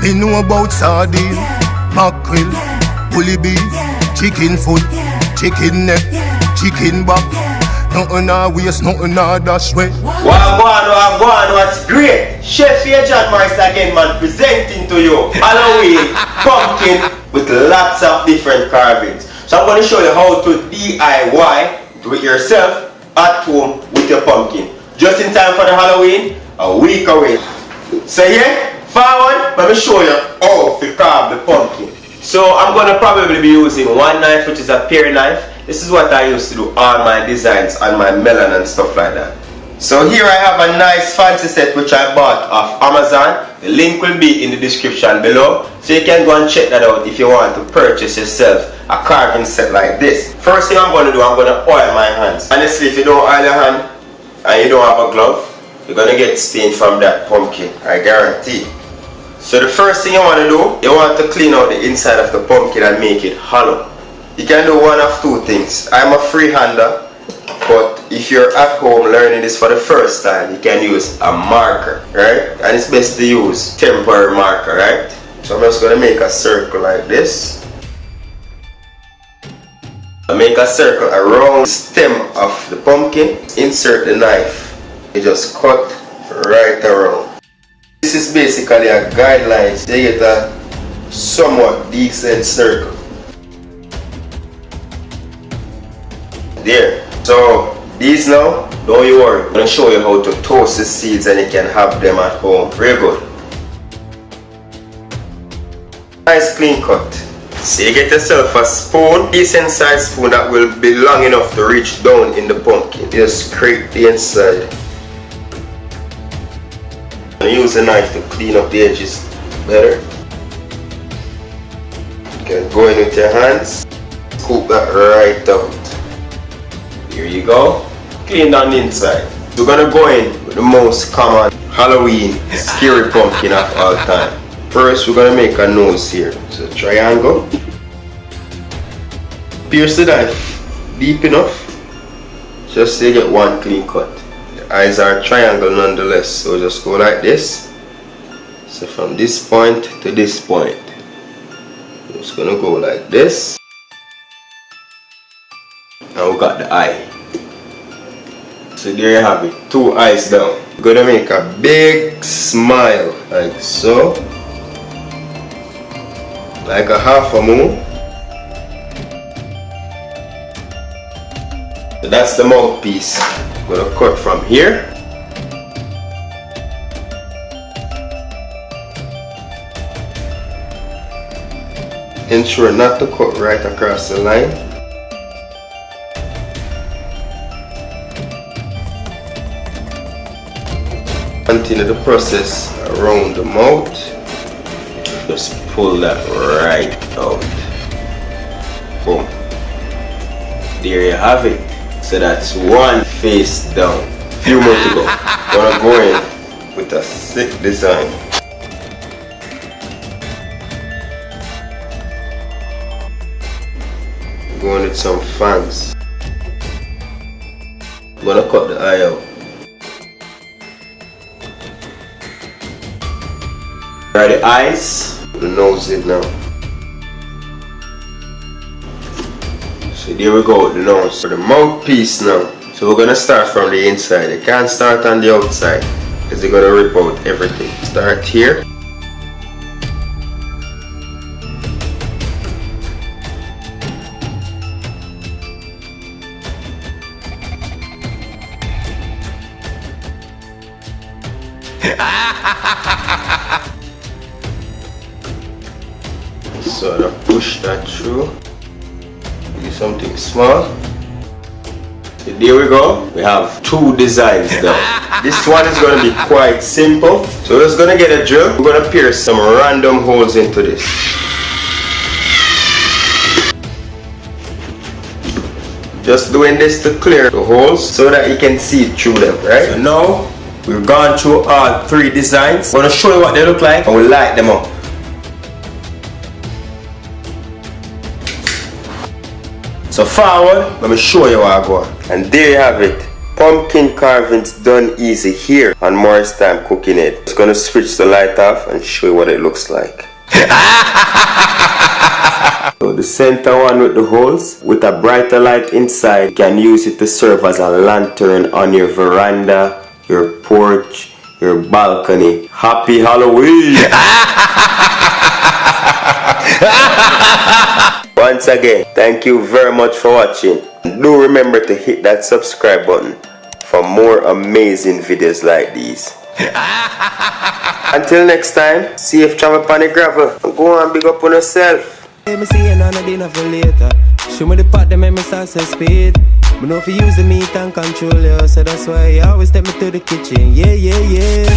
Me know about sardine, mackerel, bully beef, chicken foot, chicken neck, chicken back. Nothing I waste, nothing I dash way. Wagwan, what's great? Chef John Morris again, man, presenting to you Halloween pumpkin with lots of different carvings. So I'm going to show you how to DIY, do it yourself, at home with your pumpkin. Just in time for the Halloween, a week away. So yeah, forward, let me show you how to carve the pumpkin. So I'm going to probably be using one knife, which is a pear knife. This is what I used to do all my designs on my melon and stuff like that. So here I have a nice fancy set which I bought off Amazon. The link will be in the description below. So you can go and check that out if you want to purchase yourself a carving set like this. First thing I'm going to do, I'm going to oil my hands. Honestly, if you don't oil your hand and you don't have a glove, you're going to get stain from that pumpkin, I guarantee. So the first thing you want to do, you want to clean out the inside of the pumpkin and make it hollow. You can do one of two things. I'm a freehander, but if you're at home learning this for the first time, you can use a marker, right? And it's best to use temporary marker, right? So I'm just going to make a circle like this. I make a circle around the stem of the pumpkin. Insert the knife. You just cut right around. This is basically a guideline to get a somewhat decent circle. There. So these now, don't you worry. I'm going to show you how to toast the seeds and you can have them at home. Very good. Nice clean cut. So you get yourself a spoon, decent sized spoon that will be long enough to reach down in the pumpkin. Just scrape the inside. And use a knife to clean up the edges better. You can go in with your hands, scoop that right out. Here you go. Clean down the inside. We're gonna go in with the most common Halloween scary pumpkin of all time. First, we're gonna make a nose here. So triangle. Pierce the knife deep enough, just so you get one clean cut. The eyes are triangle nonetheless, so just go like this. So from this point to this point, just gonna go like this. And we got the eye. So there you have it, two eyes down. We're gonna make a big smile like so, like a half a moon. So that's the mouthpiece. I'm gonna cut from here. Ensure not to cut right across the line. Continue the process around the mouth. Just pull that right out. Boom. There you have it. So that's one face down. Few more to go. Gonna go in with a sick design. Going with some fangs. Gonna cut the eye out. There are the eyes, the nose in now. So there we go with the nose. For the mouthpiece now. So we're gonna start from the inside. You can't start on the outside because you're gonna rip out everything. Start here. So now push that through. Do something small. So there we go. We have two designs now. This one is going to be quite simple. So we're just going to get a drill. We're going to pierce some random holes into this. Just doing this to clear the holes so that you can see through them, right? So now we've gone through all three designs. I'm going to show you what they look like and we'll light them up. So forward, let me show you what I got. And there you have it. pumpkin carvings done easy here on Morris Time Cooking It. Just gonna switch the light off and show you what it looks like. So the center one with the holes, with a brighter light inside, you can use it to serve as a lantern on your veranda, your porch, your balcony. Happy Halloween! Once again, thank you very much for watching. Do remember to hit that subscribe button for more amazing videos like these. Until next time, safe travel upon the gravel. Go on, big up on yourself. Let me see you on a dinner for later. Show me the part that make me start to speed. But know if you use the meat and control you, so that's why you always take me to the kitchen. Yeah, yeah, yeah.